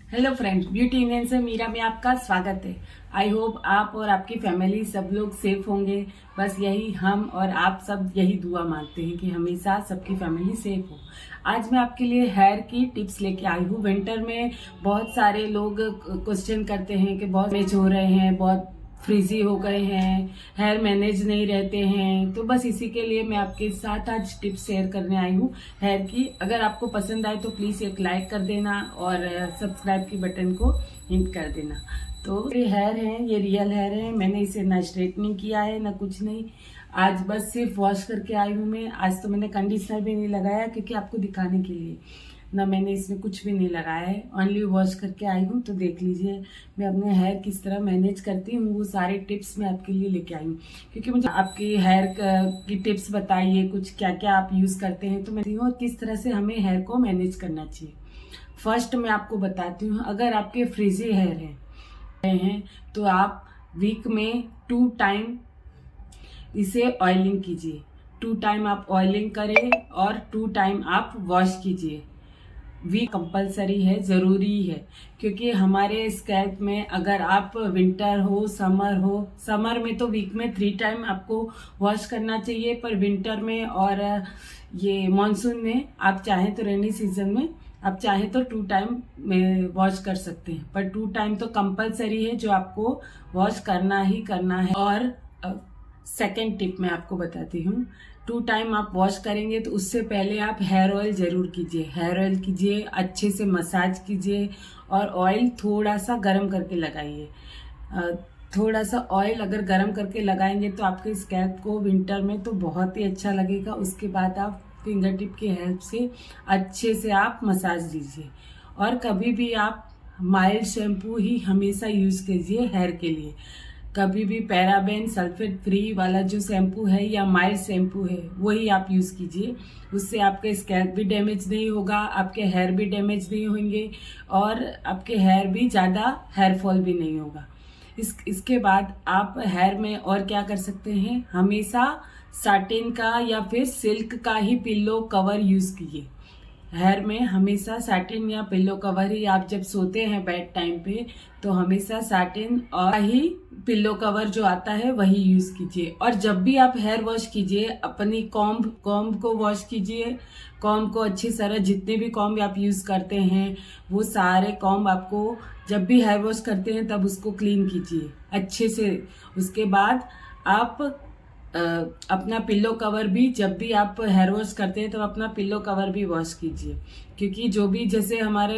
Hello friends, beauty Indian से मीरा में आपका स्वागत है। आई होप आप और आपकी फैमिली सब लोग सेफ होंगे। बस यही हम और आप सब यही दुआ मांगते हैं कि हमेशा सबकी फैमिली सेफ हो। आज मैं आपके लिए हेयर की टिप्स लेके आई हूँ। विंटर में बहुत सारे लोग क्वेश्चन करते हैं कि बहुत मैच हो रहे हैं, बहुत फ्रीजी हो गए हैं, हेयर मैनेज नहीं रहते हैं। तो बस इसी के लिए मैं आपके साथ आज टिप्स शेयर करने आई हूँ हेयर की। अगर आपको पसंद आए तो प्लीज़ एक लाइक कर देना और सब्सक्राइब की बटन को हिट कर देना। तो ये हेयर है, ये रियल हेयर है। मैंने इसे ना स्ट्रेटनिंग किया है ना कुछ नहीं। आज बस सिर्फ वॉश करके आई हूँ मैं। आज तो मैंने कंडीशनर भी नहीं लगाया क्योंकि आपको दिखाने के लिए, ना मैंने इसमें कुछ भी नहीं लगाया है, ओनली वॉश करके आई हूँ। तो देख लीजिए मैं अपने हेयर किस तरह मैनेज करती हूँ, वो सारे टिप्स मैं आपके लिए लेके आई हूँ। क्योंकि मुझे आपकी हेयर की टिप्स बताइए, कुछ क्या क्या आप यूज़ करते हैं, तो मैं और किस तरह से हमें हेयर को मैनेज करना चाहिए। फर्स्ट मैं आपको बताती हूँ, अगर आपके फ्रीजी हेयर हैं तो आप वीक में 2 टाइम इसे ऑयलिंग कीजिए। 2 टाइम आप ऑयलिंग करें और 2 टाइम आप वॉश कीजिए। वीक कंपलसरी है, ज़रूरी है। क्योंकि हमारे स्कैल्प में अगर आप विंटर हो समर में तो वीक में 3 टाइम आपको वॉश करना चाहिए, पर विंटर में और ये मानसून में आप चाहें तो रेनी सीजन में आप चाहें तो 2 टाइम में वॉश कर सकते हैं, पर 2 टाइम तो कंपलसरी है जो आपको वॉश करना ही करना है। और सेकेंड टिप मैं आपको बताती हूँ, 2 टाइम आप वॉश करेंगे तो उससे पहले आप हेयर ऑयल जरूर कीजिए। हेयर ऑयल कीजिए, अच्छे से मसाज कीजिए और ऑयल थोड़ा सा गर्म करके लगाइए। थोड़ा सा ऑयल अगर गर्म करके लगाएंगे तो आपके स्कैल्प को विंटर में तो बहुत ही अच्छा लगेगा। उसके बाद आप फिंगर टिप की हेल्प से अच्छे से आप मसाज दीजिए। और कभी भी आप माइल्ड शैम्पू ही हमेशा यूज़ कीजिए हेयर के लिए। कभी भी पैराबेन सल्फेट फ्री वाला जो शैम्पू है या माइल्ड शैम्पू है वही आप यूज़ कीजिए। उससे आपके स्कैल्प भी डैमेज नहीं होगा, आपके हेयर भी डैमेज नहीं होंगे और आपके हेयर भी ज़्यादा हेयर फॉल भी नहीं होगा। इसके बाद आप हेयर में और क्या कर सकते हैं, हमेशा साटिन का या फिर सिल्क का ही पिल्लो कवर यूज़ कीजिए। हेयर में हमेशा साटिन या पिल्लो कवर ही, आप जब सोते हैं बेड टाइम पे तो हमेशा साटिन और ही पिल्लो कवर जो आता है वही यूज कीजिए। और जब भी आप हेयर वॉश कीजिए अपनी कॉम्ब को वॉश कीजिए। कॉम्ब को अच्छी तरह, जितने भी कॉम्ब आप यूज करते हैं वो सारे कॉम्ब आपको जब भी हेयर वॉश करते हैं तब उसको क्लीन कीजिए अच्छे से। उसके बाद आप अपना पिल्लो कवर भी, जब भी आप हेयर वॉश करते हैं तो अपना पिल्लो कवर भी वॉश कीजिए। क्योंकि जो भी, जैसे हमारे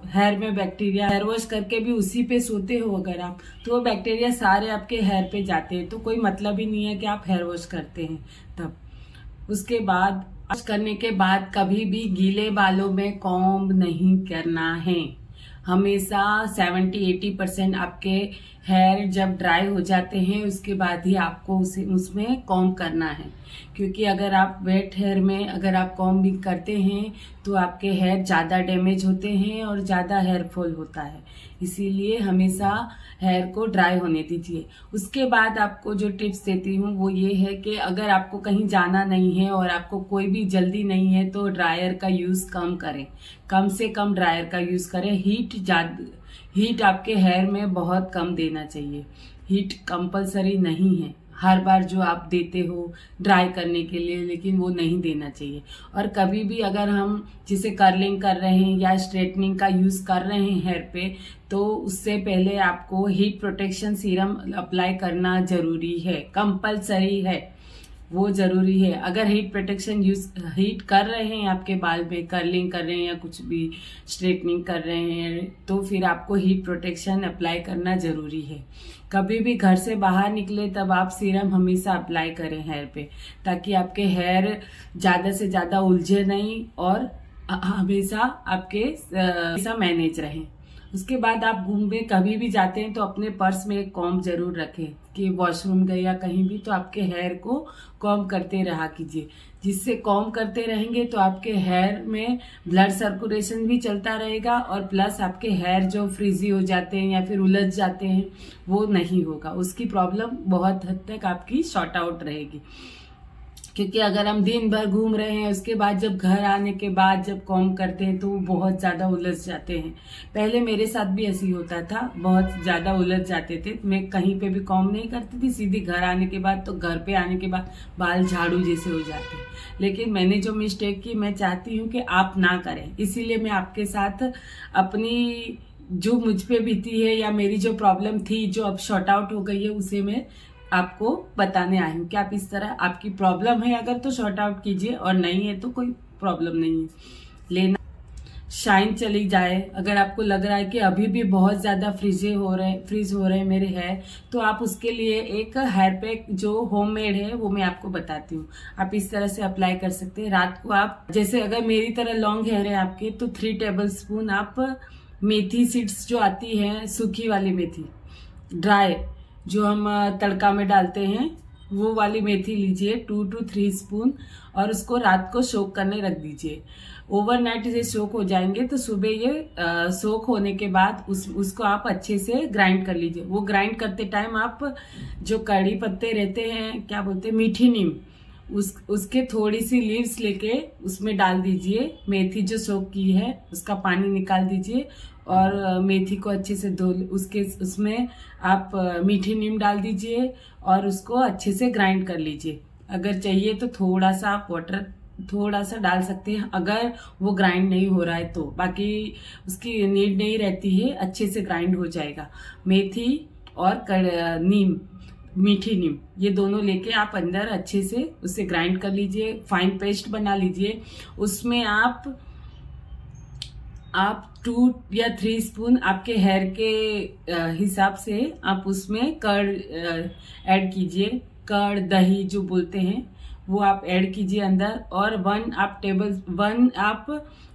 हेयर में बैक्टीरिया, हेयर वॉश करके भी उसी पे सोते हो अगर आप, तो वो बैक्टीरिया सारे आपके हेयर पे जाते हैं, तो कोई मतलब ही नहीं है कि आप हेयर वॉश करते हैं तब। उसके बाद वॉश करने के बाद कभी भी गीले बालों में कॉम्ब नहीं करना है। हमेशा 70-80% आपके हेयर जब ड्राई हो जाते हैं उसके बाद ही आपको उसमें कॉम्ब करना है। क्योंकि अगर आप वेट हेयर में अगर आप कॉम्ब भी करते हैं तो आपके हेयर ज़्यादा डैमेज होते हैं और ज़्यादा हेयर फॉल होता है। इसीलिए हमेशा हेयर को ड्राई होने दीजिए। उसके बाद आपको जो टिप्स देती हूँ वो ये है कि अगर आपको कहीं जाना नहीं है और आपको कोई भी जल्दी नहीं है तो ड्रायर का यूज़ कम करें, कम से कम ड्रायर का यूज़ करें। हीट आपके हेयर में बहुत कम देना चाहिए। हीट कंपलसरी नहीं है हर बार जो आप देते हो ड्राई करने के लिए, लेकिन वो नहीं देना चाहिए। और कभी भी अगर हम जिसे कर्लिंग कर रहे हैं या स्ट्रेटनिंग का यूज़ कर रहे हैं हेयर पे, तो उससे पहले आपको हीट प्रोटेक्शन सीरम अप्लाई करना ज़रूरी है, कंपलसरी है, वो ज़रूरी है। अगर हीट कर रहे हैं आपके बाल में, कर्लिंग कर रहे हैं या कुछ भी स्ट्रेटनिंग कर रहे हैं, तो फिर आपको हीट प्रोटेक्शन अप्लाई करना ज़रूरी है। कभी भी घर से बाहर निकले तब आप सीरम हमेशा अप्लाई करें हेयर पे, ताकि आपके हेयर ज़्यादा से ज़्यादा उलझे नहीं और हमेशा आपके हमेशा मैनेज रहें। उसके बाद आप घूमने कभी भी जाते हैं तो अपने पर्स में एक कॉम्ब जरूर रखें कि वॉशरूम गए या कहीं भी तो आपके हेयर को कॉम्ब करते रहा कीजिए। जिससे कॉम्ब करते रहेंगे तो आपके हेयर में ब्लड सर्कुलेशन भी चलता रहेगा और प्लस आपके हेयर जो फ्रीजी हो जाते हैं या फिर उलझ जाते हैं वो नहीं होगा, उसकी प्रॉब्लम बहुत हद तक आपकी शॉर्ट आउट रहेगी। क्योंकि अगर हम दिन भर घूम रहे हैं उसके बाद जब घर आने के बाद जब कॉम्ब करते हैं तो बहुत ज़्यादा उलझ जाते हैं। पहले मेरे साथ भी ऐसे ही होता था, बहुत ज़्यादा उलझ जाते थे। मैं कहीं पे भी कॉम्ब नहीं करती थी, सीधी घर आने के बाद तो घर पे आने के बाद बाल झाड़ू जैसे हो जाते। लेकिन मैंने जो मिस्टेक की, मैं चाहती हूँ कि आप ना करें, इसीलिए मैं आपके साथ अपनी जो मुझ पे बीती है या मेरी जो प्रॉब्लम थी जो अब शॉर्ट आउट हो गई है उसे मैं आपको बताने आई हूँ कि आप इस तरह, आपकी प्रॉब्लम है अगर तो शॉर्ट आउट कीजिए और नहीं है तो कोई प्रॉब्लम नहीं है। लेना शाइन चली जाए, अगर आपको लग रहा है कि अभी भी बहुत ज़्यादा फ्रीज हो रहे हैं मेरे हेयर, तो आप उसके लिए एक हेयर पैक जो होममेड है वो मैं आपको बताती हूँ। आप इस तरह से अप्लाई कर सकते हैं। रात को आप, जैसे अगर मेरी तरह लॉन्ग हेयर है आपके, तो 3 टेबल स्पून आप मेथी सीड्स जो आती है, सूखी वाली मेथी, ड्राई जो हम तड़का में डालते हैं, वो वाली मेथी लीजिए 2 to 3 स्पून, और उसको रात को सोक करने रख दीजिए। ओवरनाइट ये सोक हो जाएंगे तो सुबह ये सोक होने के बाद उसको आप अच्छे से ग्राइंड कर लीजिए। वो ग्राइंड करते टाइम आप जो कड़ी पत्ते रहते हैं, क्या बोलते हैं, मीठी नीम, उसके थोड़ी सी लीव्स लेके उसमें डाल दीजिए। मेथी जो सोक की है उसका पानी निकाल दीजिए और मेथी को अच्छे से धो, उसमें आप मीठी नीम डाल दीजिए और उसको अच्छे से ग्राइंड कर लीजिए। अगर चाहिए तो थोड़ा सा आप वाटर थोड़ा सा डाल सकते हैं अगर वो ग्राइंड नहीं हो रहा है तो, बाकी उसकी नीड नहीं रहती है, अच्छे से ग्राइंड हो जाएगा। मेथी और नीम, मीठी नीम, ये दोनों लेके आप अंदर अच्छे से उसे ग्राइंड कर लीजिए, फाइन पेस्ट बना लीजिए। उसमें आप 2 या 3 स्पून आपके हेयर के हिसाब से आप उसमें कर्ड ऐड कीजिए। कर्ड, दही जो बोलते हैं वो आप ऐड कीजिए अंदर, और 1 आप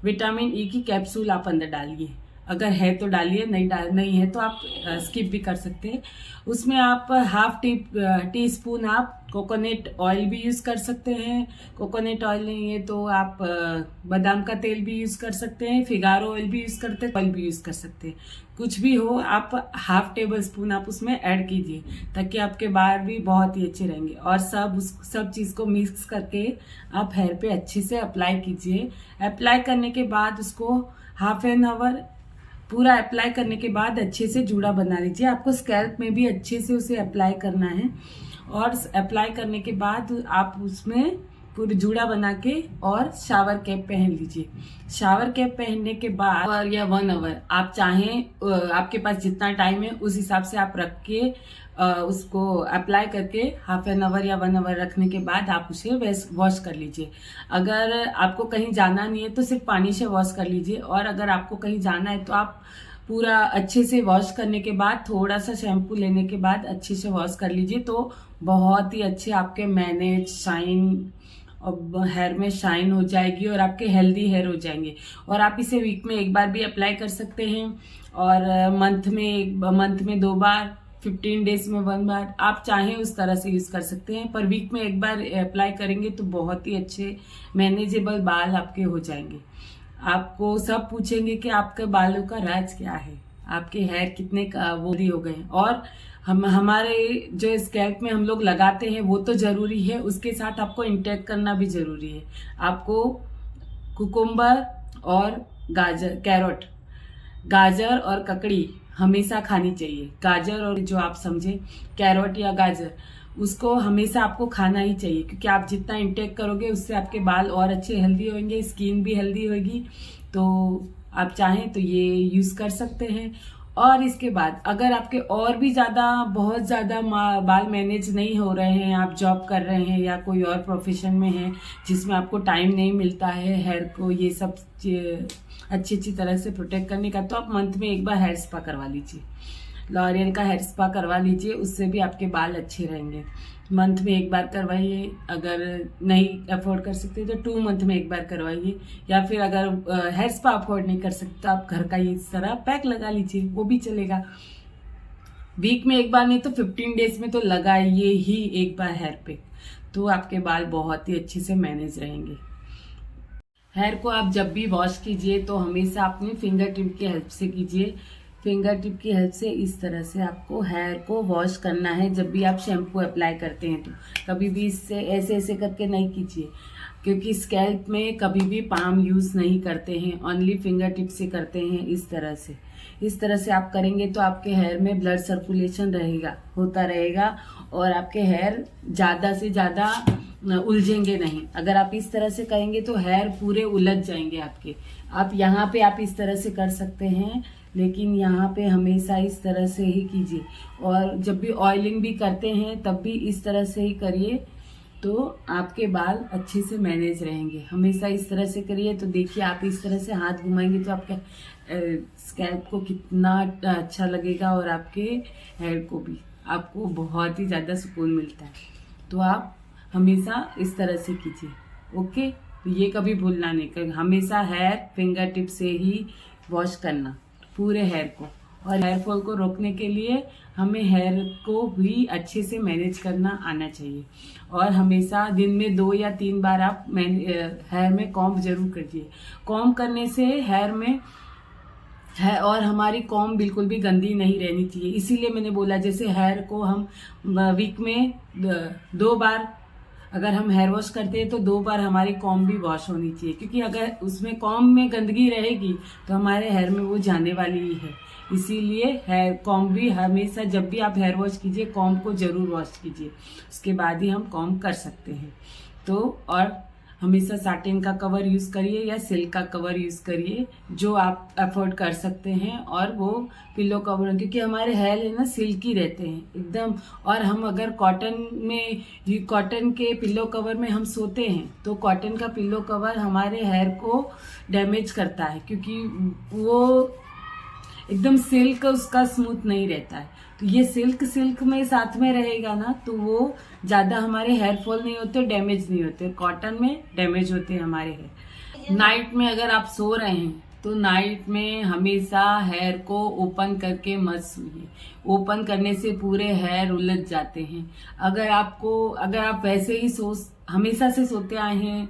विटामिन ई की कैप्सूल आप अंदर डालिए। अगर है तो डालिए, नहीं है तो आप स्किप भी कर सकते हैं। उसमें आप हाफ टी स्पून आप कोकोनट ऑयल भी यूज़ कर सकते हैं। कोकोनट ऑयल नहीं है तो आप बादाम का तेल भी यूज़ कर सकते हैं, फिगारो ऑयल भी यूज़ करते हैं, ऑयल भी यूज़ कर सकते हैं। कुछ भी हो, आप हाफ टेबल स्पून आप उसमें ऐड कीजिए ताकि आपके बाल भी बहुत ही अच्छे रहेंगे। और सब चीज़ को मिक्स करके आप हेयर पे अच्छे से अप्लाई कीजिए। अप्लाई करने के बाद उसको हाफ एन आवर पूरा अप्लाई करने के बाद अच्छे से जूड़ा बना लीजिए। आपको स्कैल्प में भी अच्छे से उसे अप्लाई करना है, और अप्लाई करने के बाद आप उसमें पूरी जूड़ा बना के और शावर कैप पहन लीजिए। शावर कैप पहनने के बाद या 1 आवर आप चाहें, आपके पास जितना टाइम है उस हिसाब से आप रख के उसको अप्लाई करके हाफ एन आवर या 1 आवर रखने के बाद आप उसे वॉश कर लीजिए। अगर आपको कहीं जाना नहीं है तो सिर्फ पानी से वॉश कर लीजिए, और अगर आपको कहीं जाना है तो आप पूरा अच्छे से वॉश करने के बाद थोड़ा सा शैम्पू लेने के बाद अच्छे से वॉश कर लीजिए, तो बहुत ही अच्छे आपके मैनेज शाइन और हेयर में शाइन हो जाएगी और आपके हेल्दी हेयर हो जाएंगे। और आप इसे वीक में 1 बार भी अप्लाई कर सकते हैं, और मंथ में 2 बार, 15 डेज में 1 बार, आप चाहें उस तरह से यूज कर सकते हैं। पर वीक में 1 बार अप्लाई करेंगे तो बहुत ही अच्छे मैनेजेबल बाल आपके हो जाएंगे। आपको सब पूछेंगे कि आपके बालों का राज क्या है, आपके हेयर कितने वो हो गए हैं। और हमारे जो स्कैल्प में हम लोग लगाते हैं वो तो जरूरी है, उसके साथ आपको इंटेक करना भी जरूरी है। आपको कुकुम्बर और कैरोट, गाजर और ककड़ी हमेशा खानी चाहिए। गाजर और जो आप समझे कैरोट या गाजर, उसको हमेशा आपको खाना ही चाहिए, क्योंकि आप जितना इंटेक करोगे उससे आपके बाल और अच्छे हेल्दी होंगे, स्किन भी हेल्दी होगी। तो आप चाहें तो ये यूज कर सकते हैं। और इसके बाद अगर आपके और भी बहुत ज्यादा बाल मैनेज नहीं हो रहे हैं, आप जॉब कर रहे हैं या कोई और प्रोफेशन में हैं जिसमें आपको टाइम नहीं मिलता है हेयर को ये सब अच्छी तरह से प्रोटेक्ट करने का, तो आप मंथ में 1 बार हेयर स्पा करवा लीजिए। लॉरियल का हेयर स्पा करवा लीजिए, उससे भी आपके बाल अच्छे रहेंगे। मंथ में 1 बार करवाइए, अगर नहीं अफोर्ड कर सकते तो 2 मंथ में 1 बार करवाइए, या फिर अगर हेयर स्पा अफोर्ड नहीं कर सकते तो आप घर का इस तरह पैक लगा लीजिए, वो भी चलेगा। वीक में 1 बार नहीं तो 15 डेज में तो लगाइए ही 1 बार हेयर पैक, तो आपके बाल बहुत ही अच्छे से मैनेज रहेंगे। हेयर को आप जब भी वॉश कीजिए तो हमेशा अपनी फिंगर टिप की हेल्प से कीजिए, फिंगर टिप की हेल्प से इस तरह से आपको हेयर को वॉश करना है। जब भी आप शैम्पू अप्लाई करते हैं तो कभी भी इससे ऐसे ऐसे करके नहीं कीजिए, क्योंकि स्कैल्प में कभी भी पाम यूज़ नहीं करते हैं, ओनली फिंगर टिप से करते हैं। इस तरह से आप करेंगे तो आपके हेयर में ब्लड सर्कुलेशन होता रहेगा और आपके हेयर ज़्यादा से ज़्यादा उलझेंगे नहीं। अगर आप इस तरह से करेंगे तो हेयर पूरे उलझ जाएंगे आपके। आप यहाँ पे आप इस तरह से कर सकते हैं, लेकिन यहाँ पे हमेशा इस तरह से ही कीजिए। और जब भी ऑयलिंग भी करते हैं तब भी इस तरह से ही करिए, तो आपके बाल अच्छे से मैनेज रहेंगे। हमेशा इस तरह से करिए। तो देखिए, आप इस तरह से हाथ घुमाएंगे तो आपके स्कैल्प को कितना अच्छा लगेगा और आपके हेयर को भी आपको बहुत ही ज़्यादा सुकून मिलता है। तो आप हमेशा इस तरह से कीजिए, ओके। तो ये कभी भूलना नहीं कि हमेशा हेयर फिंगर टिप से ही वॉश करना पूरे हेयर को। और हेयर फॉल को रोकने के लिए हमें हेयर को भी अच्छे से मैनेज करना आना चाहिए। और हमेशा दिन में 2 या 3 बार आप हेयर में कॉम्ब जरूर करिए। कॉम्ब करने से हेयर में है और हमारी कॉम्ब बिल्कुल भी गंदी नहीं रहनी चाहिए। इसीलिए मैंने बोला, जैसे हेयर को हम वीक में 2 बार अगर हम हेयर वॉश करते हैं तो 2 बार हमारी कॉम्ब भी वॉश होनी चाहिए, क्योंकि अगर उसमें कॉम्ब में गंदगी रहेगी तो हमारे हेयर में वो जाने वाली ही है। इसीलिए हेयर कॉम्ब भी हमेशा, जब भी आप हेयर वॉश कीजिए, कॉम्ब को जरूर वॉश कीजिए, उसके बाद ही हम कॉम्ब कर सकते हैं। तो और हमेशा साटिन का कवर यूज़ करिए या सिल्क का कवर यूज़ करिए, जो आप अफोर्ड कर सकते हैं। और वो पिलो कवर, क्योंकि हमारे हेयर है ना सिल्की रहते हैं एकदम। और हम अगर कॉटन के पिलो कवर में हम सोते हैं तो कॉटन का पिलो कवर हमारे हेयर को डैमेज करता है, क्योंकि वो एकदम सिल्क उसका स्मूथ नहीं रहता है। तो ये सिल्क में साथ में रहेगा ना, तो वो ज़्यादा हमारे हेयर फॉल नहीं होते, डैमेज नहीं होते। कॉटन में डैमेज होते हैं हमारे हेयर। नाइट में अगर आप सो रहे हैं तो नाइट में हमेशा हेयर को ओपन करके मत सोइए। ओपन करने से पूरे हेयर उलझ जाते हैं। अगर आप वैसे ही हमेशा से सोते आए हैं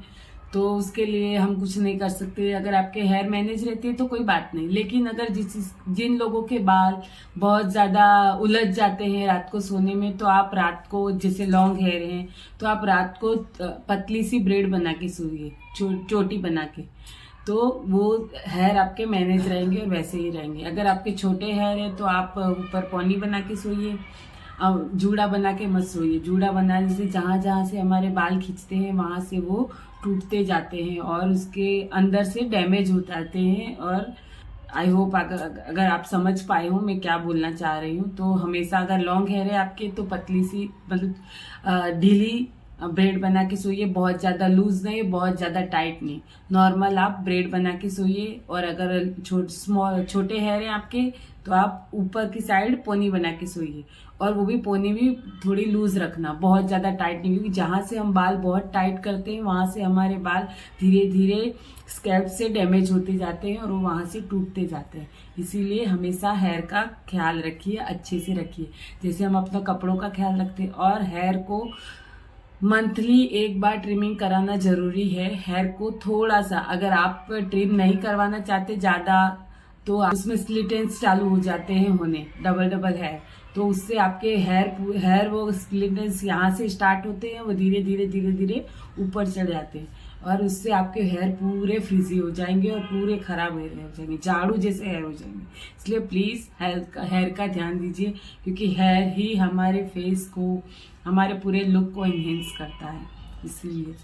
तो उसके लिए हम कुछ नहीं कर सकते। अगर आपके हेयर मैनेज रहते हैं तो कोई बात नहीं, लेकिन अगर जिन लोगों के बाल बहुत ज़्यादा उलझ जाते हैं रात को सोने में, तो आप रात को, जैसे लॉन्ग हेयर हैं, तो आप रात को पतली सी ब्रेड बना के सोइए, चोटी बना के, तो वो हेयर आपके मैनेज रहेंगे और वैसे ही रहेंगे। अगर आपके छोटे हेयर है तो आप ऊपर पौनी बना के सोइए, जूड़ा बना के मत सोइए। जूड़ा बनाने से जहाँ से हमारे बाल खींचते हैं वहाँ से वो टूटते जाते हैं और उसके अंदर से डैमेज हो जाते हैं। और आई होप अगर आप समझ पाए हो मैं क्या बोलना चाह रही हूँ। तो हमेशा अगर लॉन्ग हेयर है आपके तो पतली सी, मतलब ढीली ब्रेड बना के सोइए। बहुत ज़्यादा लूज नहीं, बहुत ज़्यादा टाइट नहीं, नॉर्मल आप ब्रेड बना के सोइए। और अगर छोटे हेयर हैं आपके तो आप ऊपर की साइड पोनी बना के सोइए, और वो भी पोनी भी थोड़ी लूज रखना, बहुत ज़्यादा टाइट नहीं, क्योंकि जहाँ से हम बाल बहुत टाइट करते हैं वहाँ से हमारे बाल धीरे धीरे स्कैल्प से डैमेज होते जाते हैं और वो वहाँ से टूटते जाते हैं। इसीलिए हमेशा हेयर का ख्याल रखिए, अच्छे से रखिए, जैसे हम अपना कपड़ों का ख्याल रखते हैं। और हेयर को मंथली 1 बार ट्रिमिंग कराना जरूरी है। हेयर को थोड़ा सा, अगर आप ट्रिम नहीं करवाना चाहते ज़्यादा, तो उसमें स्प्लिट एंड्स चालू हो जाते हैं होने, डबल हेयर, तो उससे आपके हेयर वो स्प्लिट एंड्स यहाँ से स्टार्ट होते हैं, वो धीरे धीरे ऊपर चढ़ जाते हैं और उससे आपके हेयर पूरे फ्रीजी हो जाएंगे और पूरे खराब हेयर हो जाएंगे, झाड़ू जैसे हेयर हो जाएंगे। इसलिए प्लीज़ हेयर का ध्यान दीजिए, क्योंकि हेयर ही हमारे फेस को, हमारे पूरे लुक को इन्हेंस करता है। इसलिए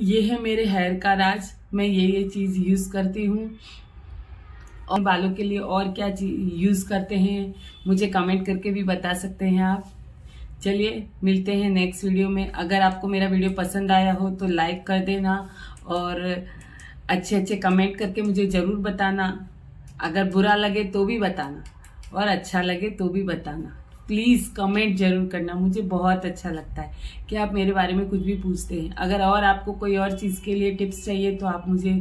ये है मेरे हेयर का राज। मैं ये चीज़ यूज़ करती हूँ। और बालों के लिए और क्या चीज़ यूज़ करते हैं मुझे कमेंट करके भी बता सकते हैं आप। चलिए मिलते हैं नेक्स्ट वीडियो में। अगर आपको मेरा वीडियो पसंद आया हो तो लाइक कर देना और अच्छे कमेंट करके मुझे ज़रूर बताना। अगर बुरा लगे तो भी बताना और अच्छा लगे तो भी बताना। प्लीज़ कमेंट जरूर करना, मुझे बहुत अच्छा लगता है कि आप मेरे बारे में कुछ भी पूछते हैं। अगर और आपको कोई और चीज़ के लिए टिप्स चाहिए तो आप मुझे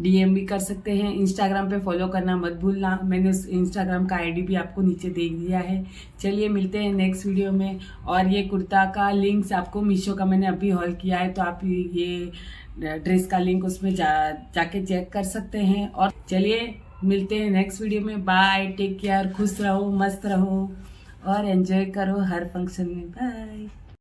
DM भी कर सकते हैं। इंस्टाग्राम पे फॉलो करना मत भूलना, मैंने उस इंस्टाग्राम का ID भी आपको नीचे दे दिया है। चलिए मिलते हैं नेक्स्ट वीडियो में। और ये कुर्ता का लिंक्स आपको मीशो का मैंने अभी हॉल किया है, तो आप ये ड्रेस का लिंक उसमें जाके चेक कर सकते हैं। और चलिए मिलते हैं नेक्स्ट वीडियो में। बाय, टेक केयर, खुश रहो, मस्त रहो और एंजॉय करो हर फंक्शन में। बाय।